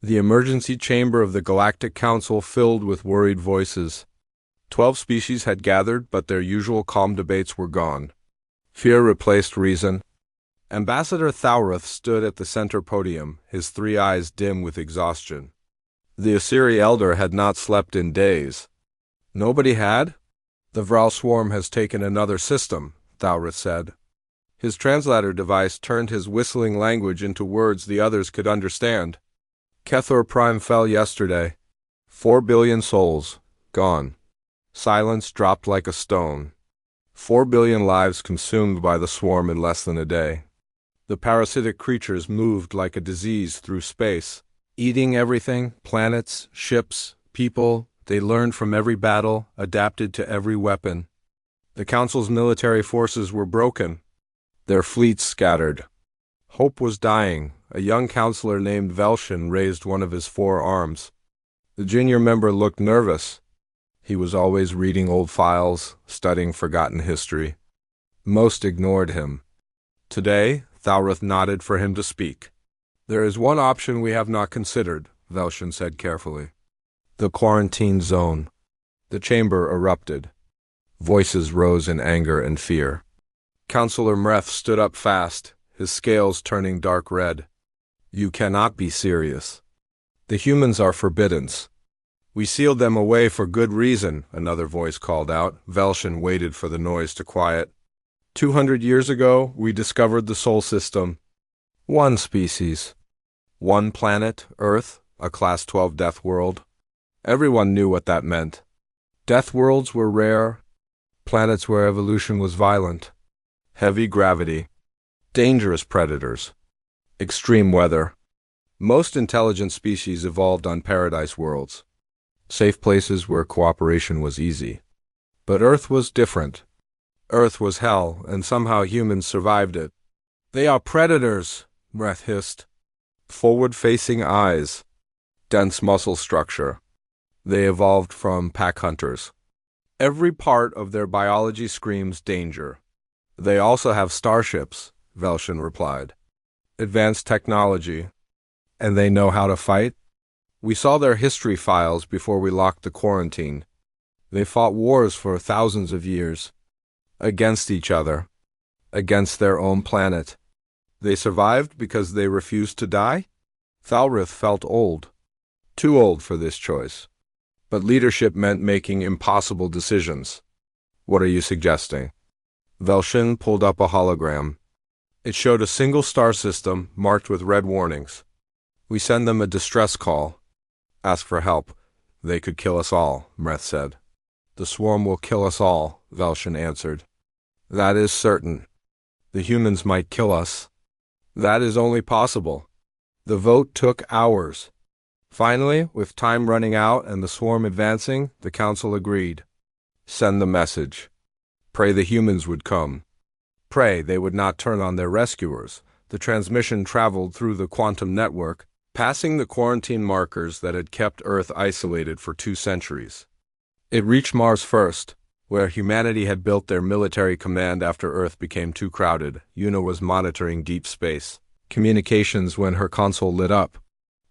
The emergency chamber of the Galactic Council filled with worried voices. 12 species had gathered, but their usual calm debates were gone. Fear replaced reason. Ambassador Thauruth stood at the center podium, his 3 eyes dim with exhaustion. The Assyri Elder had not slept in days. Nobody had? The Vral swarm has taken another system, Thauruth said. His translator device turned his whistling language into words the others could understand. Kethor Prime fell yesterday. 4 billion souls, gone. Silence dropped like a stone. 4 billion lives consumed by the swarm in less than a day. The parasitic creatures moved like a disease through space, eating everything, planets, ships, people. They learned from every battle, adapted to every weapon. The Council's military forces were broken. Their fleets scattered. Hope was dying. A young counselor named Velshin raised one of his 4 arms. The junior member looked nervous. He was always reading old files, studying forgotten history. Most ignored him. Today, Thauruth nodded for him to speak. There is one option we have not considered, Velshin said carefully. The quarantine zone. The chamber erupted. Voices rose in anger and fear. Counselor Mreth stood up fast, his scales turning dark red. You cannot be serious. The humans are forbiddens. We sealed them away for good reason, another voice called out. Velshin waited for the noise to quiet. 200 years ago, we discovered the Sol System. 1 species. 1 planet, Earth, a Class 12 death world. Everyone knew what that meant. Death worlds were rare. Planets where evolution was violent. Heavy gravity. Dangerous predators. Extreme weather. Most intelligent species evolved on paradise worlds. Safe places where cooperation was easy. But Earth was different. Earth was hell, and somehow humans survived it. They are predators, Mreth hissed. Forward-facing eyes. Dense muscle structure. They evolved from pack hunters. Every part of their biology screams danger. They also have starships, Velshin replied. Advanced technology. And they know how to fight? We saw their history files before we locked the quarantine. They fought wars for thousands of years. Against each other. Against their own planet. They survived because they refused to die? Thauruth felt old. Too old for this choice. But leadership meant making impossible decisions. What are you suggesting? Velshin pulled up a hologram. It showed a single star system marked with red warnings. We send them a distress call. Ask for help. They could kill us all, Mreth said. The swarm will kill us all, Velshin answered. That is certain. The humans might kill us. That is only possible. The vote took hours. Finally, with time running out and the swarm advancing, the council agreed. Send the message. Pray the humans would come. Pray they would not turn on their rescuers. The transmission traveled through the quantum network, passing the quarantine markers that had kept Earth isolated for 2 centuries. It reached Mars first, where humanity had built their military command after Earth became too crowded. Una was monitoring deep space communications when her console lit up.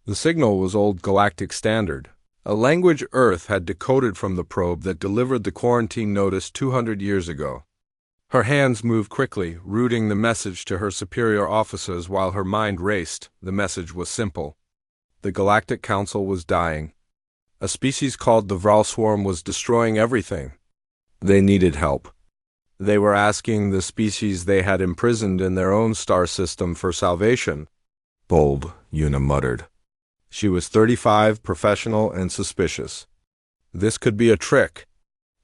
The signal was old galactic standard, a language Earth had decoded from the probe that delivered the quarantine notice 200 years ago. Her hands moved quickly, routing the message to her superior officers while her mind raced. The message was simple. The Galactic Council was dying. A species called the Vral Swarm was destroying everything. They needed help. They were asking the species they had imprisoned in their own star system for salvation. Bold, Una muttered. She was 35, professional, and suspicious. This could be a trick.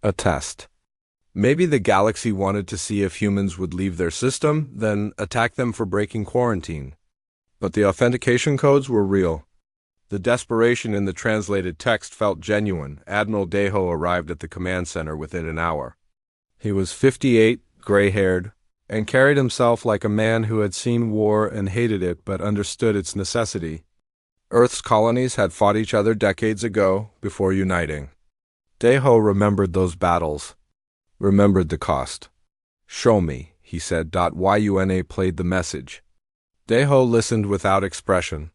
A test. Maybe the galaxy wanted to see if humans would leave their system, then attack them for breaking quarantine. But the authentication codes were real. The desperation in the translated text felt genuine. Admiral Deho arrived at the command center within an hour. He was 58, gray-haired, and carried himself like a man who had seen war and hated it but understood its necessity. Earth's colonies had fought each other decades ago before uniting. Deho remembered those battles. Remembered the cost. Show me, he said. Yuna played the message. Deho listened without expression.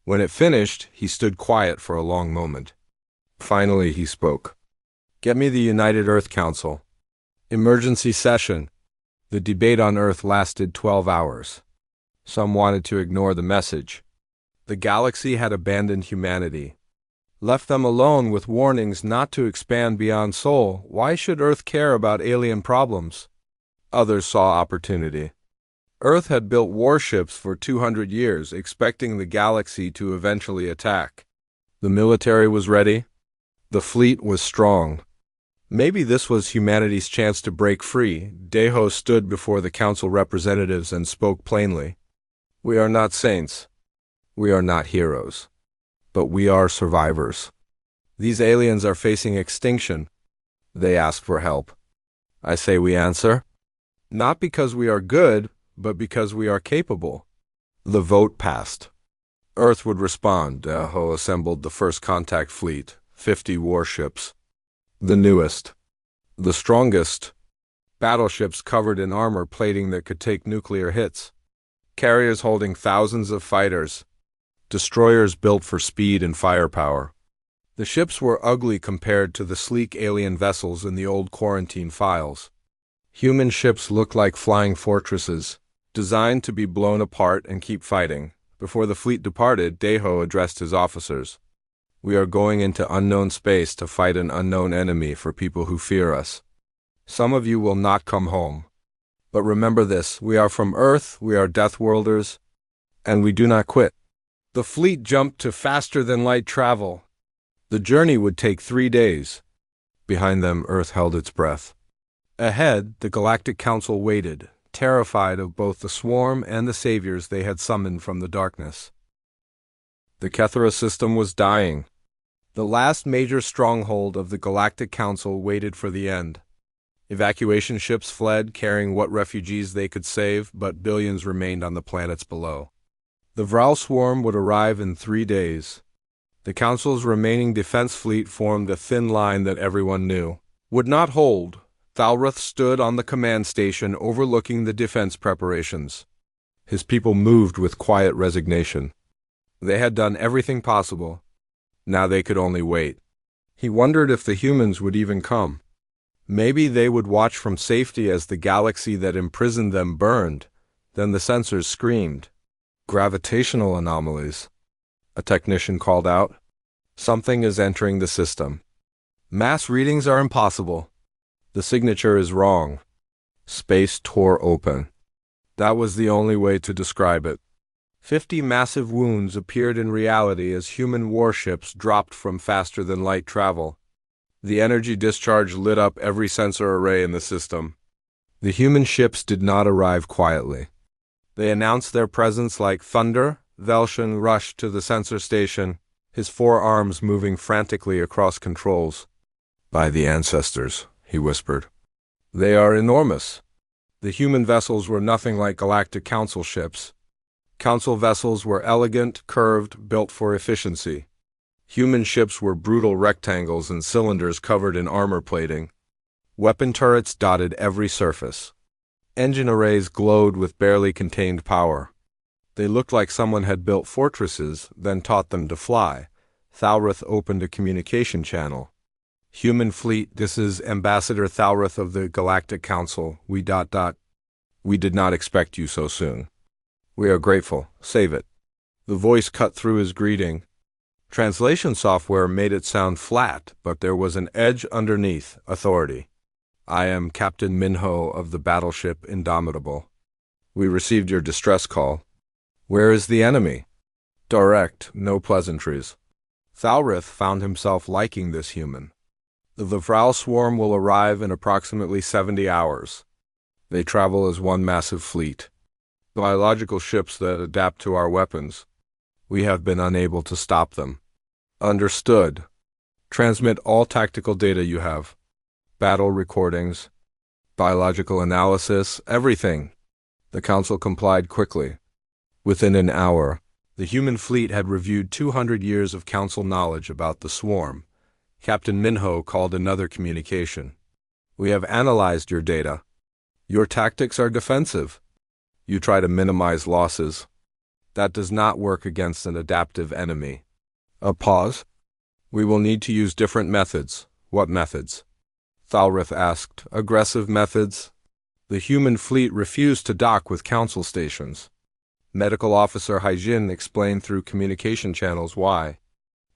When it finished, he stood quiet for a long moment. Finally, he spoke. "Get me the United Earth Council. Emergency session." The debate on Earth lasted 12 hours. Some wanted to ignore the message. The galaxy had abandoned humanity, left them alone with warnings not to expand beyond Sol. Why should Earth care about alien problems? Others saw opportunity. Earth had built warships for 200 years, expecting the galaxy to eventually attack. The military was ready. The fleet was strong. Maybe this was humanity's chance to break free. Deho stood before the council representatives and spoke plainly. "We are not saints. We are not heroes. But we are survivors. These aliens are facing extinction. They ask for help. I say we answer. Not because we are good, but because we are capable." The vote passed. Earth would respond. Deho assembled the first contact fleet, 50 warships. The newest, the strongest, battleships covered in armor plating that could take nuclear hits, carriers holding thousands of fighters, destroyers built for speed and firepower. The ships were ugly compared to the sleek alien vessels in the old quarantine files. Human ships looked like flying fortresses, designed to be blown apart and keep fighting. Before the fleet departed, Deho addressed his officers. "We are going into unknown space to fight an unknown enemy for people who fear us. Some of you will not come home. But remember this, we are from Earth, we are Deathworlders, and we do not quit." The fleet jumped to faster-than-light travel. The journey would take 3 days. Behind them, Earth held its breath. Ahead, the Galactic Council waited, terrified of both the swarm and the saviors they had summoned from the darkness. The Kethera system was dying. The last major stronghold of the Galactic Council waited for the end. Evacuation ships fled, carrying what refugees they could save, but billions remained on the planets below. The Vral swarm would arrive in 3 days. The Council's remaining defense fleet formed a thin line that everyone knew would not hold. Thalruth stood on the command station overlooking the defense preparations. His people moved with quiet resignation. They had done everything possible. Now they could only wait. He wondered if the humans would even come. Maybe they would watch from safety as the galaxy that imprisoned them burned. Then the sensors screamed. "Gravitational anomalies," a technician called out. "Something is entering the system. Mass readings are impossible. The signature is wrong." Space tore open. That was the only way to describe it. 50 massive wounds appeared in reality as human warships dropped from faster-than-light travel. The energy discharge lit up every sensor array in the system. The human ships did not arrive quietly. They announced their presence like thunder. Velshin rushed to the sensor station, his 4 arms moving frantically across controls. "By the ancestors," he whispered. "They are enormous." The human vessels were nothing like Galactic Council ships. Council vessels were elegant, curved, built for efficiency. Human ships were brutal rectangles and cylinders covered in armor plating. Weapon turrets dotted every surface. Engine arrays glowed with barely contained power. They looked like someone had built fortresses, then taught them to fly. Thalruth opened a communication channel. "Human fleet, this is Ambassador Thalruth of the Galactic Council. We did not expect you so soon. We are grateful. Save it." The voice cut through his greeting. Translation software made it sound flat, but there was an edge underneath, authority. "I am Captain Minho of the battleship Indomitable. We received your distress call. Where is the enemy?" Direct, no pleasantries. Thalruth found himself liking this human. "The Vral swarm will arrive in approximately 70 hours. They travel as one massive fleet. Biological ships that adapt to our weapons. We have been unable to stop them." "Understood. Transmit all tactical data you have. Battle recordings, biological analysis, everything." The Council complied quickly. Within an hour, the human fleet had reviewed 200 years of Council knowledge about the swarm. Captain Minho called another communication. "We have analyzed your data. Your tactics are defensive. You try to minimize losses. That does not work against an adaptive enemy. A pause. We will need to use different methods. What methods? Thalrith asked. Aggressive methods? The human fleet refused to dock with council stations. Medical Officer Hyjin explained through communication channels why.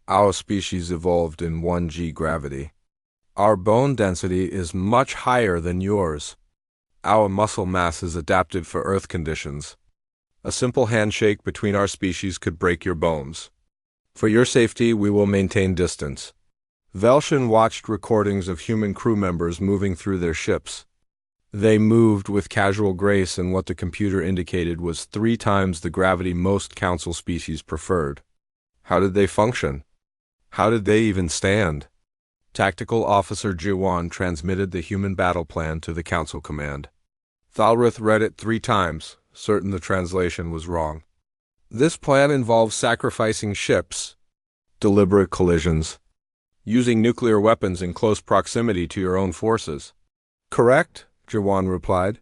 Our species evolved in 1G gravity. Our bone density is much higher than yours. Our muscle mass is adapted for Earth conditions. A simple handshake between our species could break your bones. For your safety, we will maintain distance. Velshin watched recordings of human crew members moving through their ships. They moved with casual grace in what the computer indicated was 3 times the gravity most council species preferred. How did they function? How did they even stand? Tactical Officer Jiwan transmitted the human battle plan to the council command. Thalrith read it 3 times, certain the translation was wrong. This plan involves sacrificing ships, deliberate collisions, using nuclear weapons in close proximity to your own forces. Correct, Jiwan replied.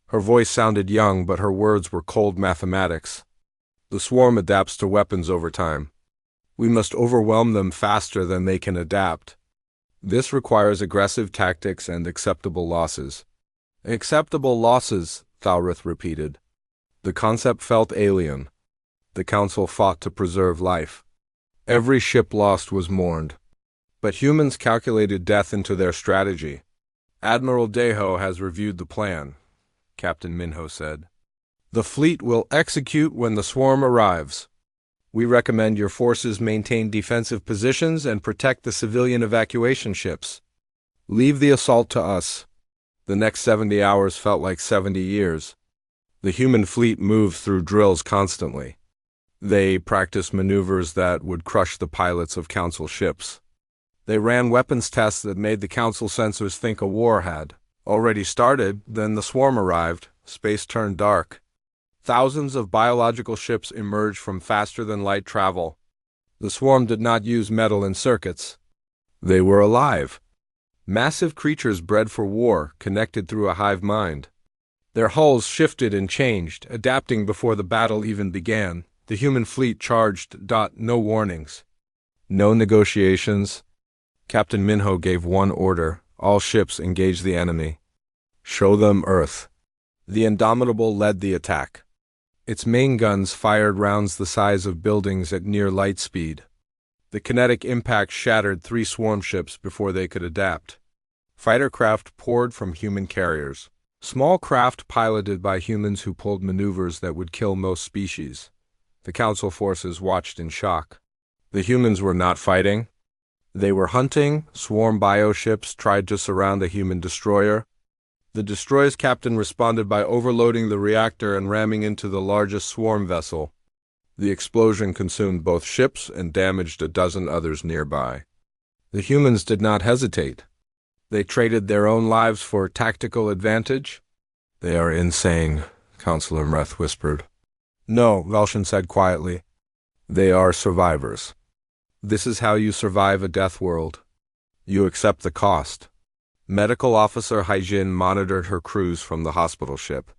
Her voice sounded young, but her words were cold mathematics. The swarm adapts to weapons over time. We must overwhelm them faster than they can adapt. This requires aggressive tactics and acceptable losses. Acceptable losses, Thalrith repeated. The concept felt alien. The council fought to preserve life. Every ship lost was mourned. But humans calculated death into their strategy. Admiral Deho has reviewed the plan, Captain Minho said. The fleet will execute when the swarm arrives. We recommend your forces maintain defensive positions and protect the civilian evacuation ships. Leave the assault to us. The next 70 hours felt like 70 years. The human fleet moved through drills constantly. They practiced maneuvers that would crush the pilots of council ships. They ran weapons tests that made the council sensors think a war had already started. Then the swarm arrived. Space turned dark. Thousands of biological ships emerged from faster-than-light travel. The swarm did not use metal in circuits. They were alive. Massive creatures bred for war, connected through a hive mind. Their hulls shifted and changed, adapting before the battle even began. The human fleet charged. No warnings. No negotiations. Captain Minho gave one order. All ships engage the enemy. Show them Earth. The Indomitable led the attack. Its main guns fired rounds the size of buildings at near light speed. The kinetic impact shattered 3 swarm ships before they could adapt. Fighter craft poured from human carriers. Small craft piloted by humans who pulled maneuvers that would kill most species. The council forces watched in shock. The humans were not fighting. They were hunting. Swarm bioships tried to surround a human destroyer. The destroyer's captain responded by overloading the reactor and ramming into the largest swarm vessel. The explosion consumed both ships and damaged a dozen others nearby. The humans did not hesitate. They traded their own lives for tactical advantage. They are insane, Counselor Mreth whispered. No, Velshin said quietly. They are survivors. This is how you survive a death world. You accept the cost. Medical Officer Hyjin monitored her crews from the hospital ship.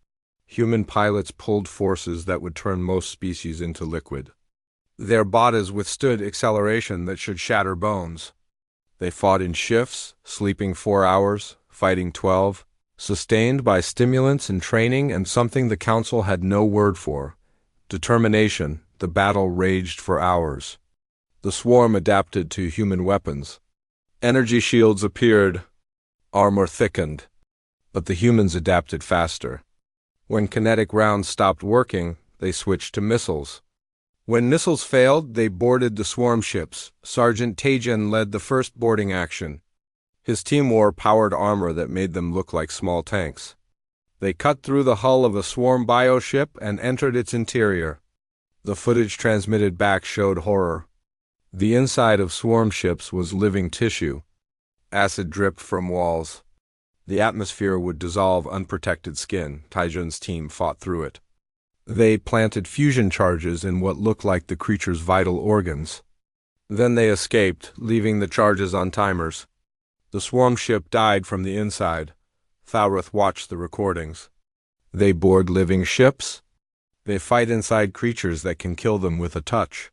Human pilots pulled forces that would turn most species into liquid. Their bodies withstood acceleration that should shatter bones. They fought in shifts, sleeping 4 hours, fighting 12, sustained by stimulants and training and something the council had no word for. Determination. The battle raged for hours. The swarm adapted to human weapons. Energy shields appeared. Armor thickened. But the humans adapted faster. When kinetic rounds stopped working, they switched to missiles. When missiles failed, they boarded the swarm ships. Sergeant Tajan led the first boarding action. His team wore powered armor that made them look like small tanks. They cut through the hull of a swarm bioship and entered its interior. The footage transmitted back showed horror. The inside of swarm ships was living tissue. Acid dripped from walls. The atmosphere would dissolve unprotected skin. Taijun's team fought through it. They planted fusion charges in what looked like the creature's vital organs. Then they escaped, leaving the charges on timers. The swarm ship died from the inside. Thalrith watched the recordings. They board living ships. They fight inside creatures that can kill them with a touch.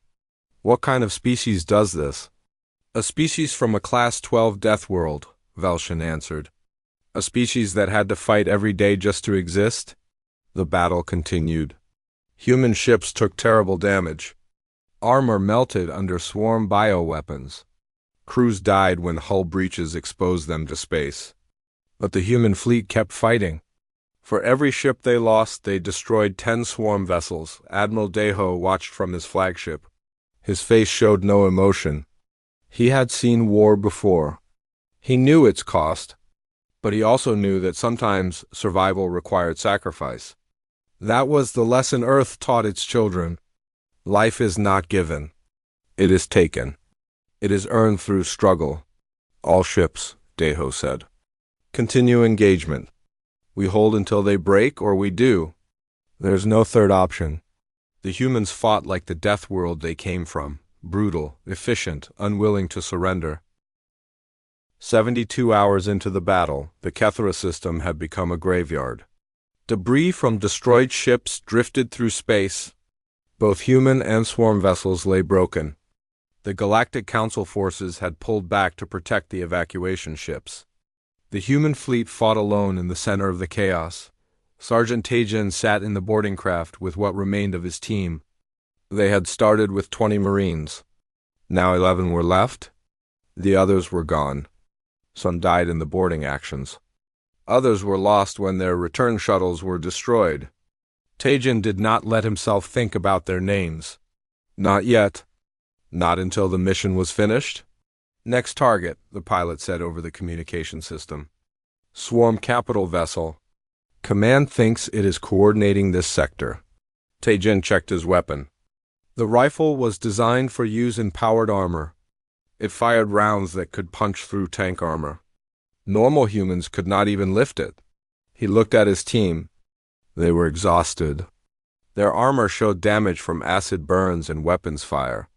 What kind of species does this? A species from a Class 12 death world, Velshin answered. A species that had to fight every day just to exist? The battle continued. Human ships took terrible damage. Armor melted under swarm bioweapons. Crews died when hull breaches exposed them to space. But the human fleet kept fighting. For every ship they lost, they destroyed 10 swarm vessels. Admiral Deho watched from his flagship. His face showed no emotion. He had seen war before. He knew its cost, but he also knew that sometimes survival required sacrifice. That was the lesson Earth taught its children. Life is not given. It is taken. It is earned through struggle. All ships, Deho said. Continue engagement. We hold until they break, or we do. There's no third option. The humans fought like the death world they came from, brutal, efficient, unwilling to surrender. 72 hours into the battle, the Kethra system had become a graveyard. Debris from destroyed ships drifted through space. Both human and swarm vessels lay broken. The Galactic Council forces had pulled back to protect the evacuation ships. The human fleet fought alone in the center of the chaos. Sergeant Tajin sat in the boarding craft with what remained of his team. They had started with 20 Marines. Now 11 were left. The others were gone. Some died in the boarding actions. Others were lost when their return shuttles were destroyed. Tajin did not let himself think about their names. Not yet. Not until the mission was finished. Next target, the pilot said over the communication system. Swarm capital vessel. Command thinks it is coordinating this sector. Tajin checked his weapon. The rifle was designed for use in powered armor. It fired rounds that could punch through tank armor. Normal humans could not even lift it. He looked at his team. They were exhausted. Their armor showed damage from acid burns and weapons fire.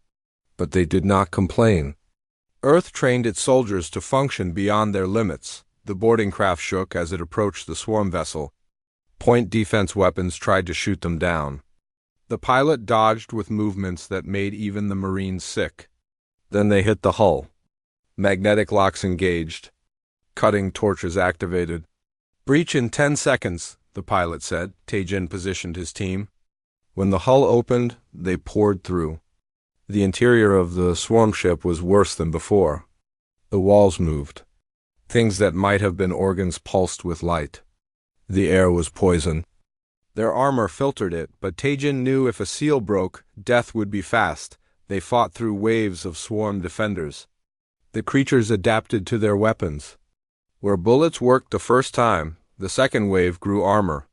But they did not complain. Earth trained its soldiers to function beyond their limits. The boarding craft shook as it approached the swarm vessel. Point defense weapons tried to shoot them down. The pilot dodged with movements that made even the Marines sick. Then they hit the hull. Magnetic locks engaged. Cutting torches activated. Breach in 10 seconds, the pilot said. Tajin positioned his team. When the hull opened, they poured through. The interior of the swarm ship was worse than before. The walls moved. Things that might have been organs pulsed with light. The air was poison. Their armor filtered it, but Tajin knew if a seal broke, death would be fast. They fought through waves of swarm defenders. The creatures adapted to their weapons. Where bullets worked the first time, the second wave grew armor.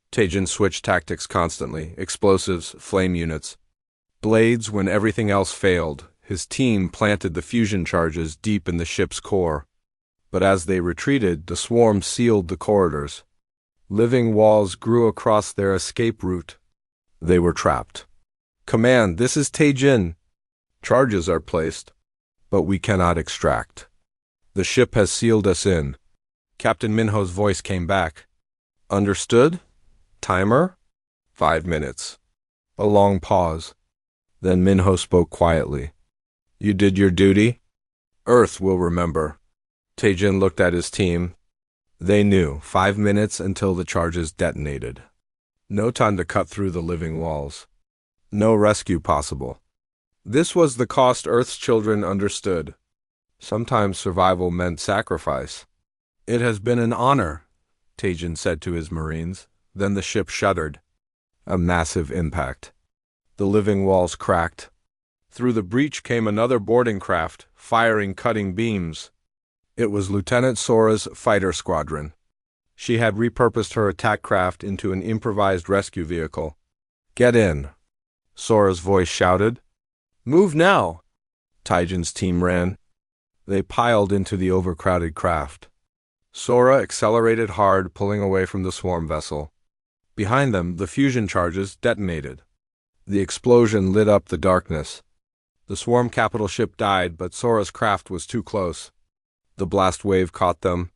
Tajin switched tactics constantly, explosives, flame units. Blades when everything else failed. His team planted the fusion charges deep in the ship's core. But as they retreated, the swarm sealed the corridors. Living walls grew across their escape route. They were trapped. Command, this is Tajin. Charges are placed, but we cannot extract. The ship has sealed us in. Captain Minho's voice came back. Understood? Timer? 5 minutes. A long pause. Then Minho spoke quietly. You did your duty? Earth will remember. Tajin looked at his team. They knew. 5 minutes until the charges detonated. No time to cut through the living walls. No rescue possible. This was the cost Earth's children understood. Sometimes survival meant sacrifice. It has been an honor, Tajin said to his Marines. Then the ship shuddered. A massive impact. The living walls cracked. Through the breach came another boarding craft, firing cutting beams. It was Lieutenant Sora's fighter squadron. She had repurposed her attack craft into an improvised rescue vehicle. Get in, Sora's voice shouted. Move now. Tajin's team ran. They piled into the overcrowded craft. Sora accelerated hard, pulling away from the swarm vessel. Behind them, the fusion charges detonated. The explosion lit up the darkness. The swarm capital ship died, but Sora's craft was too close. The blast wave caught them.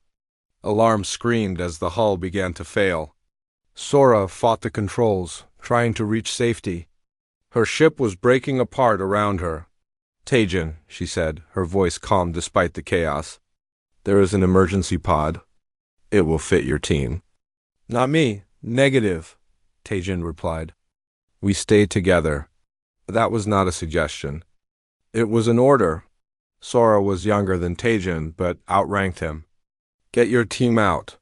Alarms screamed as the hull began to fail. Sora fought the controls, trying to reach safety. Her ship was breaking apart around her. "Tajin," she said, her voice calm despite the chaos. "There is an emergency pod. It will fit your team." "Not me. Negative," Tajin replied. "We stay together." That was not a suggestion. It was an order. Sora was younger than Tajin, but outranked him. "Get your team out.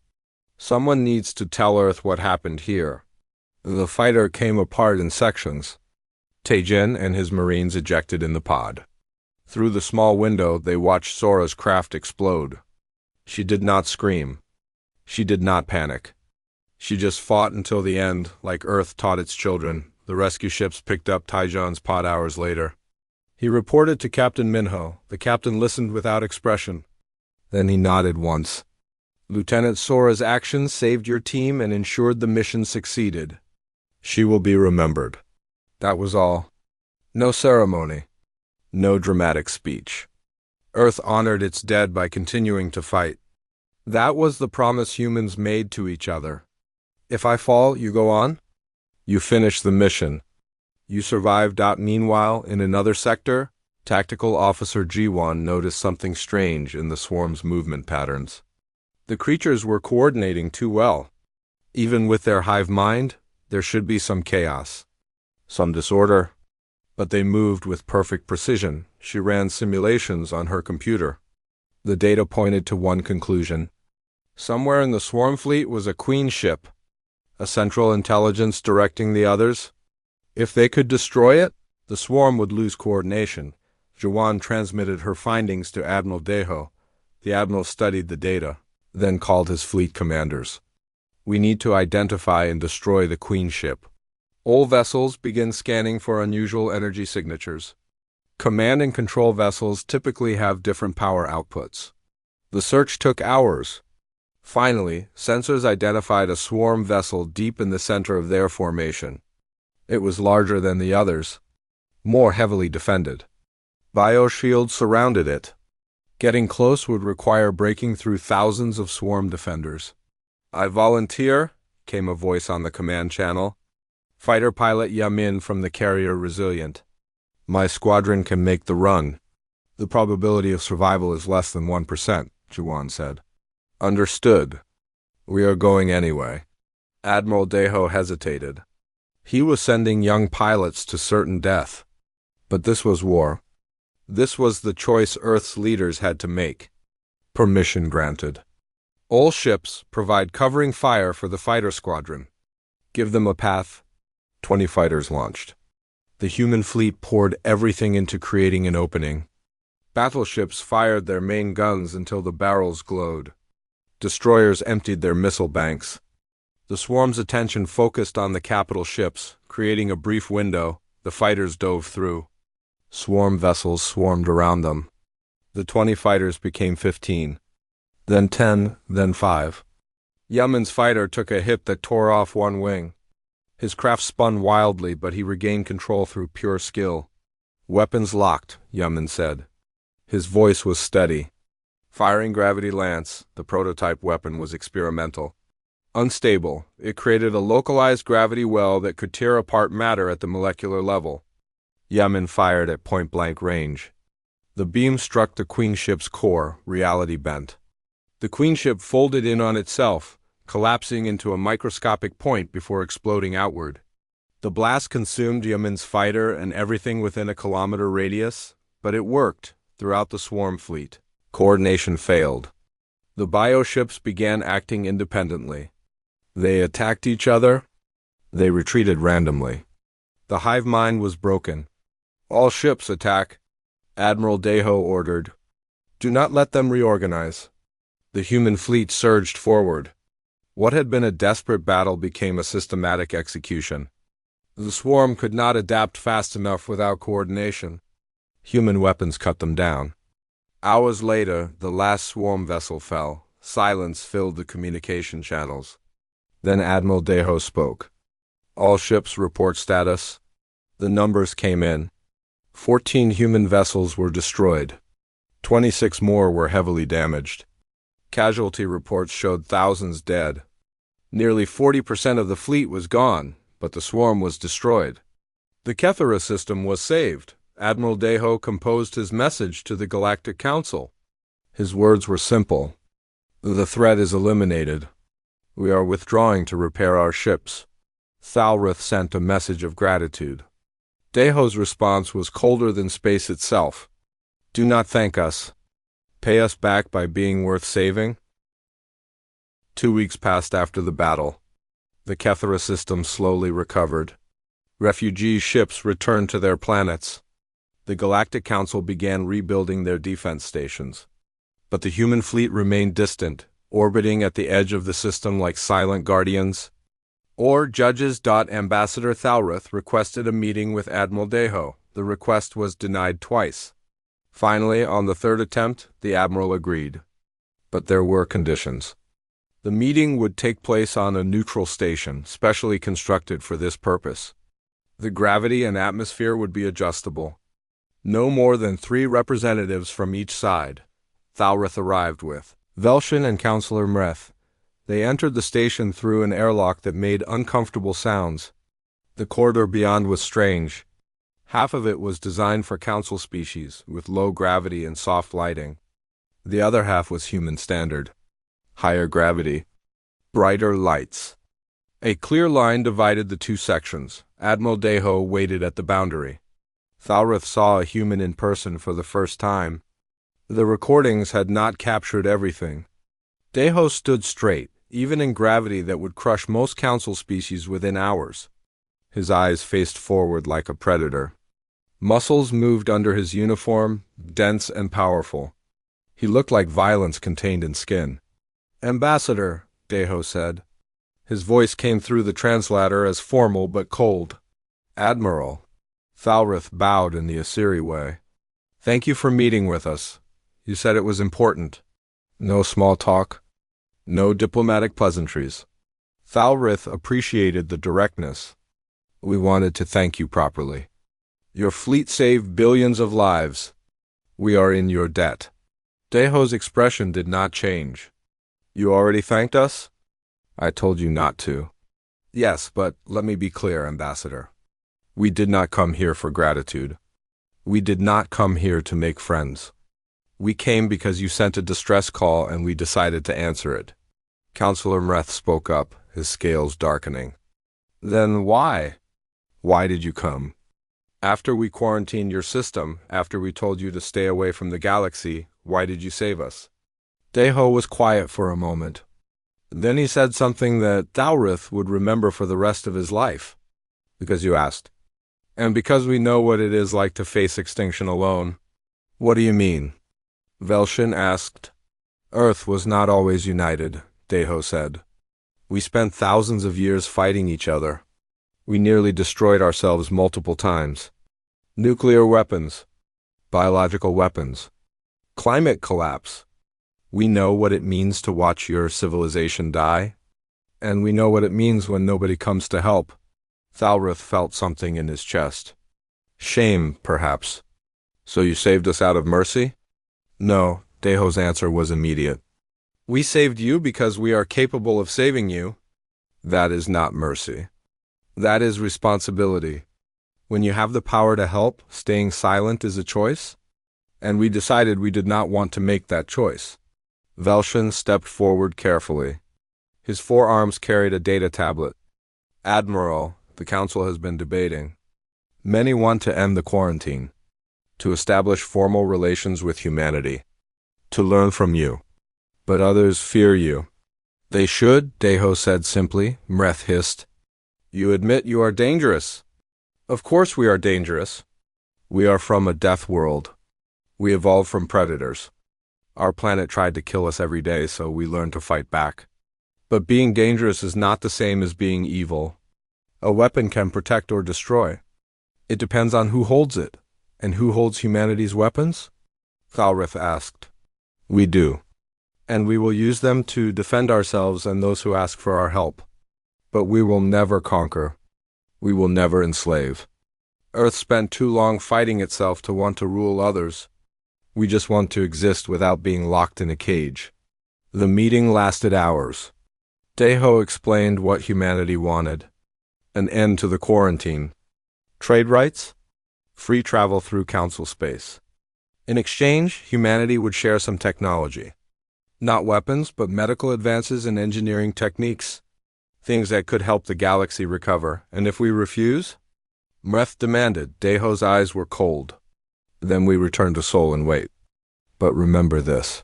Someone needs to tell Earth what happened here." The fighter came apart in sections. Tajin and his Marines ejected in the pod. Through the small window, they watched Sora's craft explode. She did not scream. She did not panic. She just fought until the end, like Earth taught its children. The rescue ships picked up Tajin's pod hours later. He reported to Captain Minho. The captain listened without expression. Then he nodded once. "Lieutenant Sora's actions saved your team and ensured the mission succeeded. She will be remembered." That was all. No ceremony. No dramatic speech. Earth honored its dead by continuing to fight. That was the promise humans made to each other. If I fall, you go on? You finish the mission. You survived. Meanwhile, in another sector, Tactical Officer G1 noticed something strange in the swarm's movement patterns. The creatures were coordinating too well. Even with their hive mind, there should be some chaos, some disorder. But they moved with perfect precision. She ran simulations on her computer. The data pointed to one conclusion. Somewhere in the swarm fleet was a queen ship, a central intelligence directing the others. If they could destroy it, the swarm would lose coordination. Jawan transmitted her findings to Admiral Deho. The admiral studied the data, then called his fleet commanders. "We need to identify and destroy the queen ship. All vessels begin scanning for unusual energy signatures. Command and control vessels typically have different power outputs." The search took hours. Finally, sensors identified a swarm vessel deep in the center of their formation. It was larger than the others, more heavily defended. Bioshields surrounded it. Getting close would require breaking through thousands of swarm defenders. "I volunteer," came a voice on the command channel. Fighter pilot Yamin from the carrier Resilient. "My squadron can make the run. The probability of survival is less than 1%, Juwan said. "Understood. We are going anyway." Admiral Deho hesitated. He was sending young pilots to certain death. But this was war. This was the choice Earth's leaders had to make. Permission granted. All ships provide covering fire for the fighter squadron. Give them a path. 20 fighters launched. The human fleet poured everything into creating an opening. Battleships fired their main guns until the barrels glowed. Destroyers emptied their missile banks. The swarm's attention focused on the capital ships, creating a brief window. The fighters dove through. Swarm vessels swarmed around them. The 20 fighters became 15. Then 10, then 5. Yaman's fighter took a hit that tore off one wing. His craft spun wildly, but he regained control through pure skill. "Weapons locked," Yaman said. His voice was steady. Firing Gravity Lance, the prototype weapon, was experimental. Unstable, it created a localized gravity well that could tear apart matter at the molecular level. Yaman fired at point-blank range. The beam struck the queen ship's core, reality bent. The queen ship folded in on itself, collapsing into a microscopic point before exploding outward. The blast consumed Yaman's fighter and everything within a kilometer radius, but it worked throughout the swarm fleet. Coordination failed. The bioships began acting independently. They attacked each other. They retreated randomly. The hive mind was broken. "All ships attack," Admiral Deho ordered. "Do not let them reorganize." The human fleet surged forward. What had been a desperate battle became a systematic execution. The swarm could not adapt fast enough without coordination. Human weapons cut them down. Hours later, the last swarm vessel fell. Silence filled the communication channels. Then Admiral Deho spoke. "All ships report status." The numbers came in. 14 human vessels were destroyed. 26 more were heavily damaged. Casualty reports showed thousands dead. Nearly 40% of the fleet was gone, but the swarm was destroyed. The Kethera system was saved. Admiral Deho composed his message to the Galactic Council. His words were simple. The threat is eliminated. We are withdrawing to repair our ships. Thalrith sent a message of gratitude. Deho's response was colder than space itself. Do not thank us. Pay us back by being worth saving. 2 weeks passed after the battle. The Kethera system slowly recovered. Refugee ships returned to their planets. The Galactic Council began rebuilding their defense stations. But the human fleet remained distant, orbiting at the edge of the system like silent guardians. Judges. Ambassador Thalrith requested a meeting with Admiral Deho. The request was denied twice. Finally, on the third attempt, the Admiral agreed. But there were conditions. The meeting would take place on a neutral station, specially constructed for this purpose. The gravity and atmosphere would be adjustable. No more than 3 representatives from each side. Thalrith arrived with Velshin and Counselor Mreth. They entered the station through an airlock that made uncomfortable sounds. The corridor beyond was strange. Half of it was designed for council species, with low gravity and soft lighting. The other half was human standard. Higher gravity. Brighter lights. A clear line divided the 2 sections. Admiral Deho waited at the boundary. Thalrith saw a human in person for the first time. The recordings had not captured everything. Deho stood straight, even in gravity that would crush most council species within hours. His eyes faced forward like a predator. Muscles moved under his uniform, dense and powerful. He looked like violence contained in skin. Ambassador, Deho said. His voice came through the translator as formal but cold. Admiral. Thalrith bowed in the Assyri way. Thank you for meeting with us. You said it was important. No small talk. No diplomatic pleasantries. Thalrith appreciated the directness. We wanted to thank you properly. Your fleet saved billions of lives. We are in your debt. Deho's expression did not change. You already thanked us? I told you not to. Yes, but let me be clear, Ambassador. We did not come here for gratitude. We did not come here to make friends. We came because you sent a distress call and we decided to answer it. Counselor Mreth spoke up, his scales darkening. Then why? Why did you come? After we quarantined your system, after we told you to stay away from the galaxy, why did you save us? Deho was quiet for a moment. Then he said something that Thalrith would remember for the rest of his life. Because you asked. And because we know what it is like to face extinction alone. What do you mean? Velshin asked. Earth was not always united, Deho said. We spent thousands of years fighting each other. We nearly destroyed ourselves multiple times. Nuclear weapons. Biological weapons. Climate collapse. We know what it means to watch your civilization die. And we know what it means when nobody comes to help. Thalrith felt something in his chest. Shame, perhaps. So you saved us out of mercy? No, Deho's answer was immediate. We saved you because we are capable of saving you. That is not mercy. That is responsibility. When you have the power to help, staying silent is a choice. And we decided we did not want to make that choice. Velshin stepped forward carefully. His forearms carried a data tablet. Admiral, the Council has been debating. Many want to end the quarantine, to establish formal relations with humanity, to learn from you. But others fear you. They should, Deho said simply. Mreth hissed. You admit you are dangerous. Of course we are dangerous. We are from a death world. We evolved from predators. Our planet tried to kill us every day, so we learned to fight back. But being dangerous is not the same as being evil. A weapon can protect or destroy. It depends on who holds it. And who holds humanity's weapons? Thalrith asked. We do. And we will use them to defend ourselves and those who ask for our help. But we will never conquer. We will never enslave. Earth spent too long fighting itself to want to rule others. We just want to exist without being locked in a cage. The meeting lasted hours. Deho explained what humanity wanted. An end to the quarantine. Trade rights? Free travel through council space. In exchange, humanity would share some technology. Not weapons, but medical advances and engineering techniques. Things that could help the galaxy recover. And if we refuse? Mreth demanded. Deho's eyes were cold. Then we return to Sol and wait. But remember this.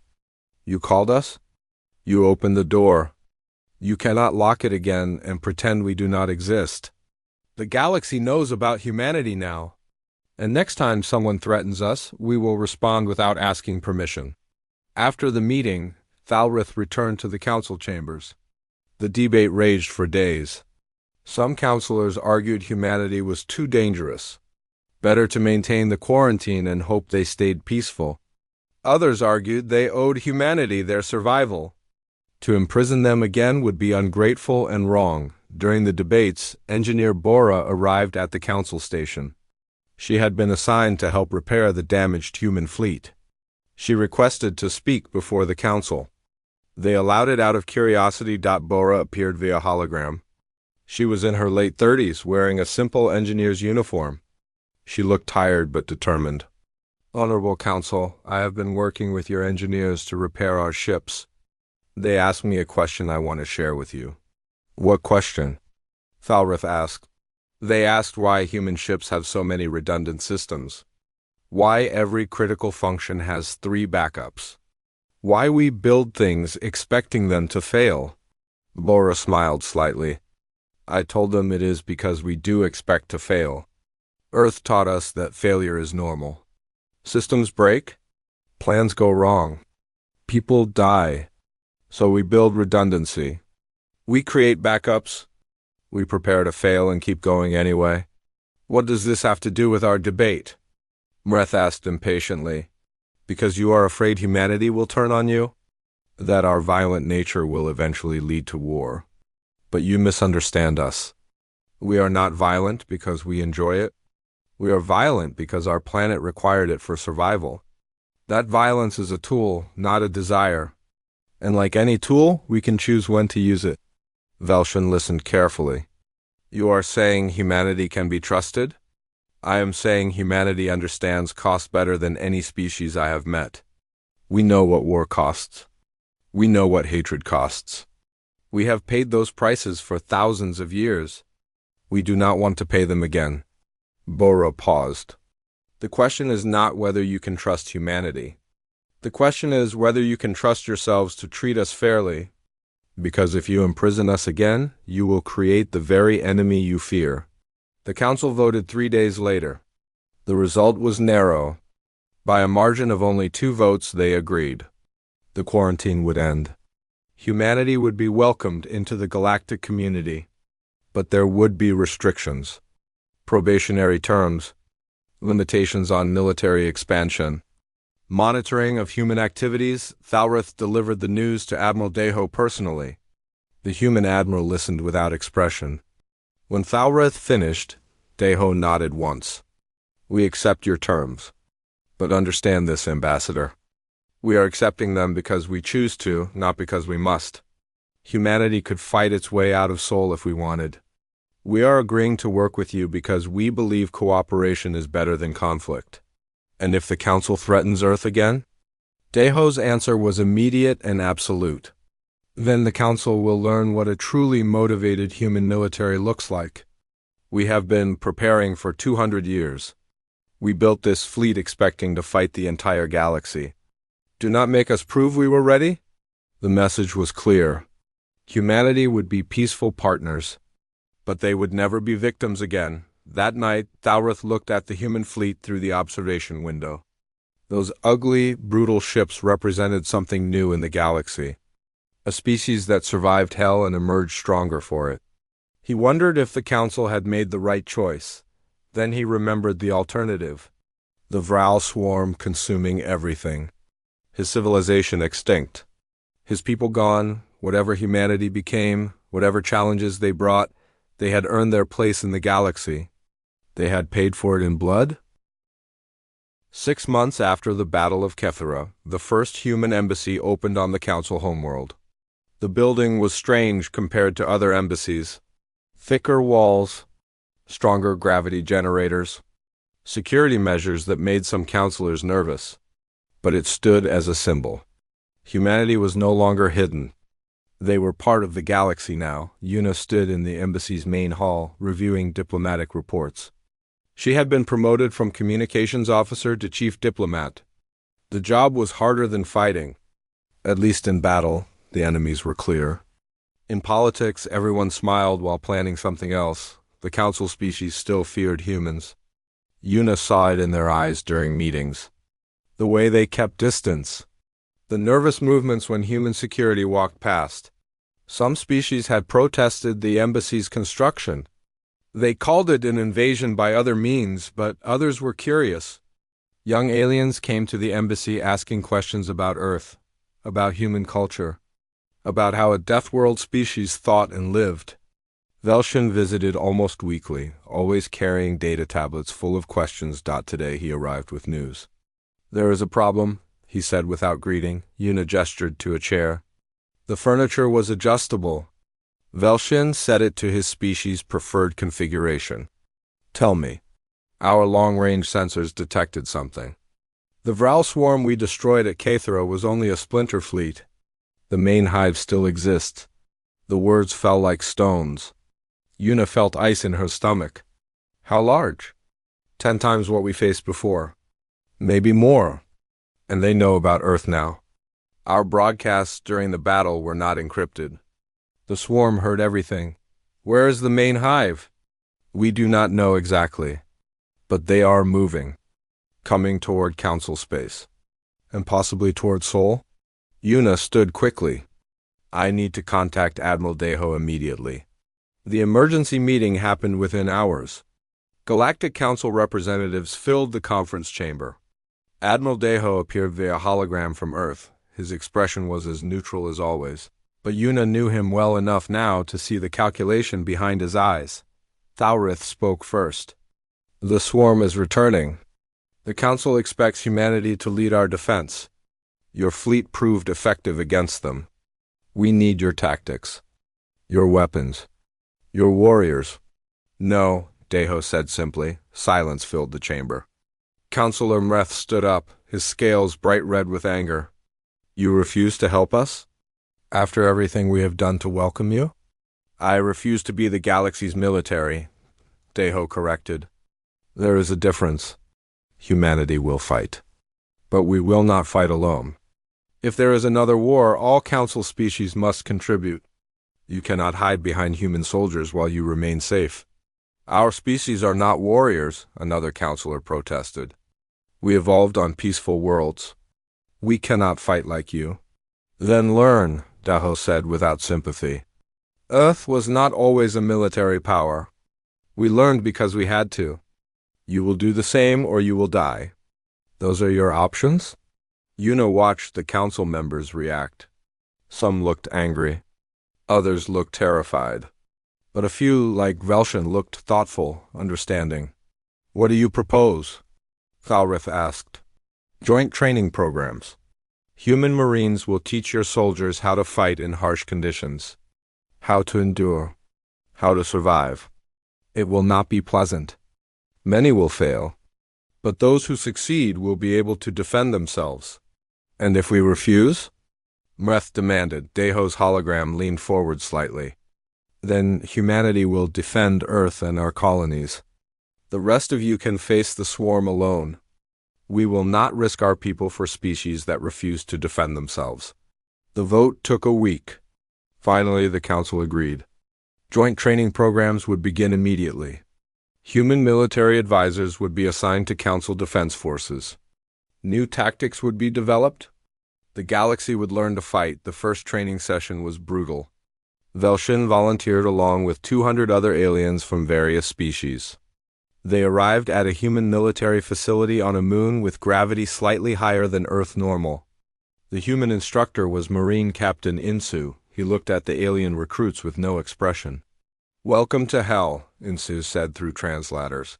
You called us? You opened the door. You cannot lock it again and pretend we do not exist. The galaxy knows about humanity now. And next time someone threatens us, we will respond without asking permission. After the meeting, Thalrith returned to the council chambers. The debate raged for days. Some counselors argued humanity was too dangerous. Better to maintain the quarantine and hope they stayed peaceful. Others argued they owed humanity their survival. To imprison them again would be ungrateful and wrong. During the debates, Engineer Bora arrived at the council station. She had been assigned to help repair the damaged human fleet. She requested to speak before the council. They allowed it out of curiosity. Bora appeared via hologram. She was in her late 30s, wearing a simple engineer's uniform. She looked tired but determined. Honorable Council, I have been working with your engineers to repair our ships. They asked me a question I want to share with you. What question? Thalrith asked. They asked why human ships have so many redundant systems. Why every critical function has 3 backups. Why we build things expecting them to fail. Bora smiled slightly. I told them it is because we do expect to fail. Earth taught us that failure is normal. Systems break. Plans go wrong. People die. So we build redundancy. We create backups. We prepare to fail and keep going anyway. What does this have to do with our debate? Mreth asked impatiently. Because you are afraid humanity will turn on you? That our violent nature will eventually lead to war. But you misunderstand us. We are not violent because we enjoy it. We are violent because our planet required it for survival. That violence is a tool, not a desire. And like any tool, we can choose when to use it. Velshin listened carefully. You are saying humanity can be trusted? I am saying humanity understands cost better than any species I have met. We know what war costs. We know what hatred costs. We have paid those prices for thousands of years. We do not want to pay them again. Bora paused. The question is not whether you can trust humanity. The question is whether you can trust yourselves to treat us fairly. Because if you imprison us again, you will create the very enemy you fear. The council voted 3 days later. The result was narrow. By a margin of only 2 votes, they agreed. The quarantine would end. Humanity would be welcomed into the galactic community. But there would be restrictions. Probationary terms. Limitations on military expansion. Monitoring of human activities. Thalrith delivered the news to Admiral Deho personally. The human admiral listened without expression. When Thalrith finished, Deho nodded once. We accept your terms. But understand this, Ambassador. We are accepting them because we choose to, not because we must. Humanity could fight its way out of Sol if we wanted. We are agreeing to work with you because we believe cooperation is better than conflict. And if the Council threatens Earth again? Deho's answer was immediate and absolute. Then the Council will learn what a truly motivated human military looks like. We have been preparing for 200 years. We built this fleet expecting to fight the entire galaxy. Do not make us prove we were ready? The message was clear. Humanity would be peaceful partners. But they would never be victims again. That night, Thalrith looked at the human fleet through the observation window. Those ugly, brutal ships represented something new in the galaxy. A species that survived hell and emerged stronger for it. He wondered if the Council had made the right choice. Then he remembered the alternative. The Vral swarm consuming everything. His civilization extinct. His people gone, whatever humanity became, whatever challenges they brought, they had earned their place in the galaxy. They had paid for it in blood? 6 months after the Battle of Kethera, the first human embassy opened on the Council homeworld. The building was strange compared to other embassies. Thicker walls, stronger gravity generators, security measures that made some counselors nervous. But it stood as a symbol. Humanity was no longer hidden. They were part of the galaxy now. Yuna stood in the embassy's main hall, reviewing diplomatic reports. She had been promoted from communications officer to chief diplomat. The job was harder than fighting. At least in battle, the enemies were clear. In politics, everyone smiled while planning something else. The council species still feared humans. Yuna saw it in their eyes during meetings. The way they kept distance. The nervous movements when human security walked past. Some species had protested the embassy's construction. They called it an invasion by other means, but others were curious. Young aliens came to the embassy asking questions about Earth, about human culture, about how a Deathworld species thought and lived. Velshin visited almost weekly, always carrying data tablets full of questions. Today he arrived with news. "There is a problem," he said without greeting. Yuna gestured to a chair. The furniture was adjustable. Velshin set it to his species' preferred configuration. "Tell me." Our long-range sensors detected something. The Vral swarm we destroyed at Cathra was only a splinter fleet. The main hive still exists. The words fell like stones. Yuna felt ice in her stomach. "How large?" 10 times what we faced before. "Maybe more." And they know about Earth now. Our broadcasts during the battle were not encrypted. The swarm heard everything. "Where is the main hive?" "We do not know exactly. But they are moving. Coming toward council space. And possibly toward Sol." Yuna stood quickly. "I need to contact Admiral Deho immediately." The emergency meeting happened within hours. Galactic Council representatives filled the conference chamber. Admiral Deho appeared via hologram from Earth. His expression was as neutral as always. But Yuna knew him well enough now to see the calculation behind his eyes. Thalrith spoke first. "The swarm is returning. The Council expects humanity to lead our defense. Your fleet proved effective against them. We need your tactics. Your weapons. Your warriors." "No," Deho said simply. Silence filled the chamber. Councilor Mreth stood up, his scales bright red with anger. "You refuse to help us? After everything we have done to welcome you?" "I refuse to be the galaxy's military," Deho corrected. "There is a difference. Humanity will fight. But we will not fight alone. If there is another war, all council species must contribute. You cannot hide behind human soldiers while you remain safe." "Our species are not warriors," another counselor protested. "We evolved on peaceful worlds. We cannot fight like you." "Then learn," Deho said without sympathy. "Earth was not always a military power. We learned because we had to. You will do the same or you will die. Those are your options?" Yuna watched the council members react. Some looked angry. Others looked terrified. But a few, like Velshin, looked thoughtful, understanding. "What do you propose?" Thalrith asked. "Joint training programs. Human Marines will teach your soldiers how to fight in harsh conditions, how to endure, how to survive. It will not be pleasant. Many will fail, but those who succeed will be able to defend themselves." "And if we refuse?" Mreth demanded. Deho's hologram leaned forward slightly. "Then humanity will defend Earth and our colonies. The rest of you can face the swarm alone. We will not risk our people for species that refuse to defend themselves." The vote took a week. Finally, the council agreed. Joint training programs would begin immediately. Human military advisors would be assigned to council defense forces. New tactics would be developed. The galaxy would learn to fight. The first training session was brutal. Velshin volunteered along with 200 other aliens from various species. They arrived at a human military facility on a moon with gravity slightly higher than Earth normal. The human instructor was Marine Captain Insu. He looked at the alien recruits with no expression. "Welcome to Hell," Insu said through translators.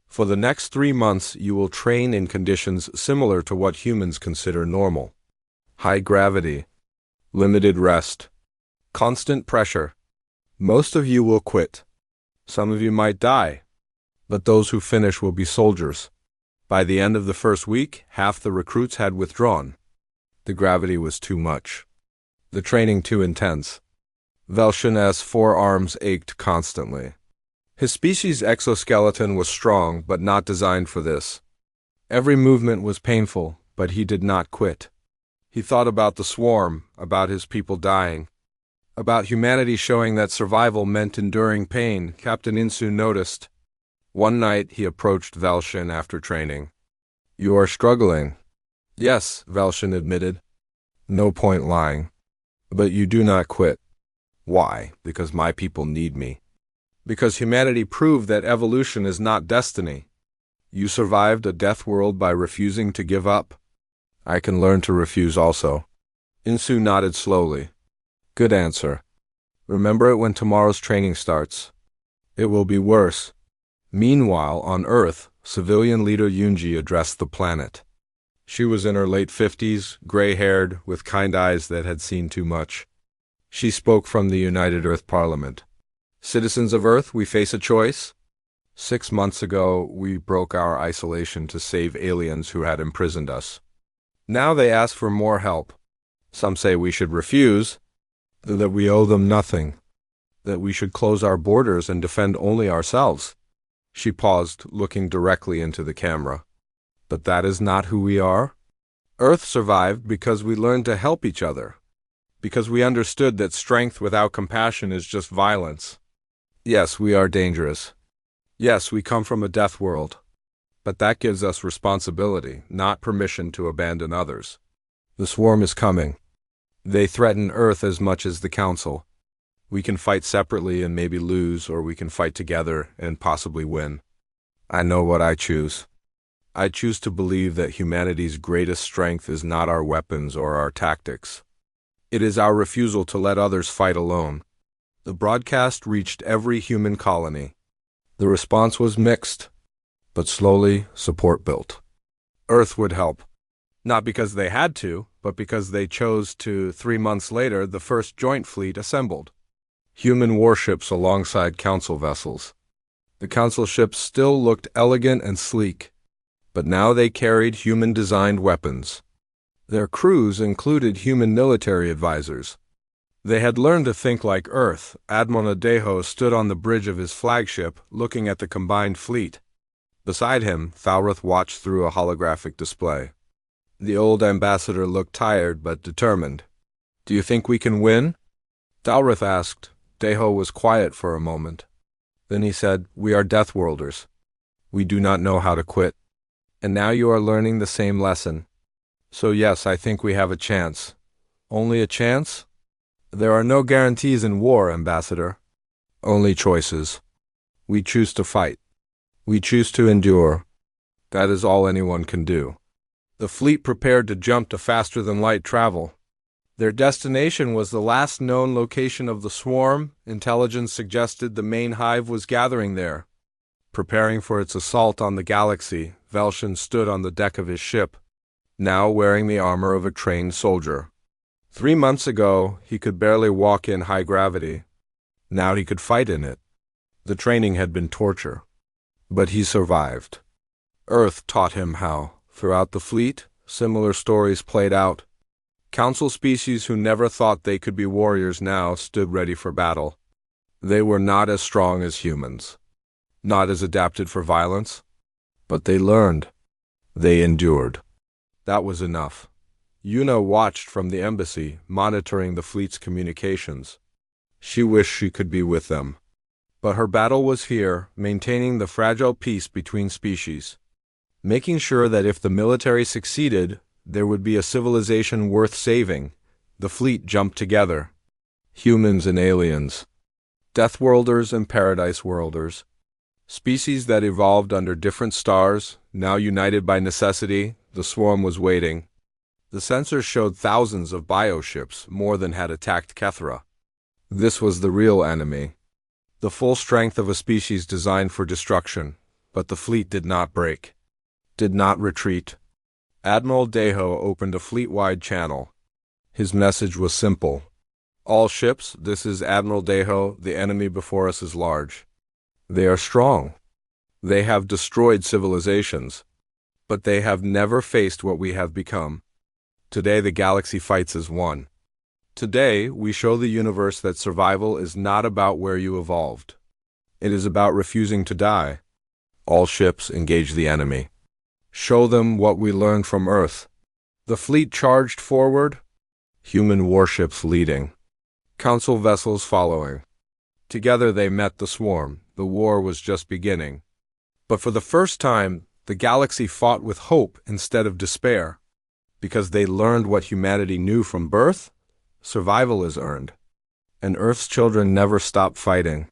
"For the next 3 months, you will train in conditions similar to what humans consider normal. High gravity, limited rest, constant pressure. Most of you will quit. Some of you might die, but those who finish will be soldiers. By the end of the first week, half the recruits had withdrawn. The gravity was too much. The training too intense. Velshin's forearms ached constantly. His species' exoskeleton was strong, but not designed for this. Every movement was painful, but he did not quit. He thought about the swarm, about his people dying, about humanity showing that survival meant enduring pain. Captain Insu noticed. One night he approached Velshin after training. "You are struggling." "Yes," Velshin admitted. "No point lying. But you do not quit." "Why?" "Because my people need me. Because humanity proved that evolution is not destiny. You survived a death world by refusing to give up. I can learn to refuse also." Insu nodded slowly. "Good answer. Remember it when tomorrow's training starts. It will be worse." Meanwhile, on Earth, civilian leader Yunji addressed the planet. She was in her late 50s, gray-haired, with kind eyes that had seen too much. She spoke from the United Earth Parliament. "Citizens of Earth, we face a choice. 6 months ago, we broke our isolation to save aliens who had imprisoned us. Now they ask for more help. Some say we should refuse, that we owe them nothing, that we should close our borders and defend only ourselves." She paused, looking directly into the camera. "But that is not who we are. Earth survived because we learned to help each other, because we understood that strength without compassion is just violence. Yes, we are dangerous. Yes, we come from a death world. But that gives us responsibility, not permission to abandon others. The swarm is coming. They threaten Earth as much as the Council. We can fight separately and maybe lose, or we can fight together and possibly win. I know what I choose. I choose to believe that humanity's greatest strength is not our weapons or our tactics. It is our refusal to let others fight alone." The broadcast reached every human colony. The response was mixed, but slowly support built. Earth would help. Not because they had to, but because they chose to. 3 months later, the first joint fleet assembled. Human warships alongside Council vessels. The Council ships still looked elegant and sleek, but now they carried human-designed weapons. Their crews included human military advisors. They had learned to think like Earth. Admiral Deho stood on the bridge of his flagship, looking at the combined fleet. Beside him, Thalrith watched through a holographic display. The old ambassador looked tired but determined. "Do you think we can win?" Thalrith asked. Deho was quiet for a moment. Then he said, "We are Deathworlders. We do not know how to quit. And now you are learning the same lesson. So yes, I think we have a chance." "Only a chance?" "There are no guarantees in war, Ambassador. Only choices. We choose to fight. We choose to endure. That is all anyone can do." The fleet prepared to jump to faster-than-light travel. Their destination was the last known location of the swarm. Intelligence suggested the main hive was gathering there. Preparing for its assault on the galaxy, Velshin stood on the deck of his ship, now wearing the armor of a trained soldier. 3 months ago, he could barely walk in high gravity. Now he could fight in it. The training had been torture. But he survived. Earth taught him how. Throughout the fleet, similar stories played out. Council species who never thought they could be warriors now stood ready for battle. They were not as strong as humans, not as adapted for violence, but they learned. They endured. That was enough. Yuna watched from the embassy, monitoring the fleet's communications. She wished she could be with them. But her battle was here, maintaining the fragile peace between species, making sure that if the military succeeded, there would be a civilization worth saving. The fleet jumped together. Humans and aliens. Deathworlders and Paradise Worlders. Species that evolved under different stars, now united by necessity. The swarm was waiting. The sensors showed thousands of bioships, more than had attacked Kethra. This was the real enemy. The full strength of a species designed for destruction. But the fleet did not break. Did not retreat. Admiral Deho opened a fleet-wide channel. His message was simple. "All ships, this is Admiral Deho. The enemy before us is large. They are strong. They have destroyed civilizations, but they have never faced what we have become. Today the galaxy fights as one. Today we show the universe that survival is not about where you evolved. It is about refusing to die. All ships engage the enemy. Show them what we learned from Earth. The fleet charged forward, human warships leading, council vessels following. Together they met the swarm. The war was just beginning. But for the first time, the galaxy fought with hope instead of despair. Because they learned what humanity knew from birth, survival is earned. And Earth's children never stop fighting.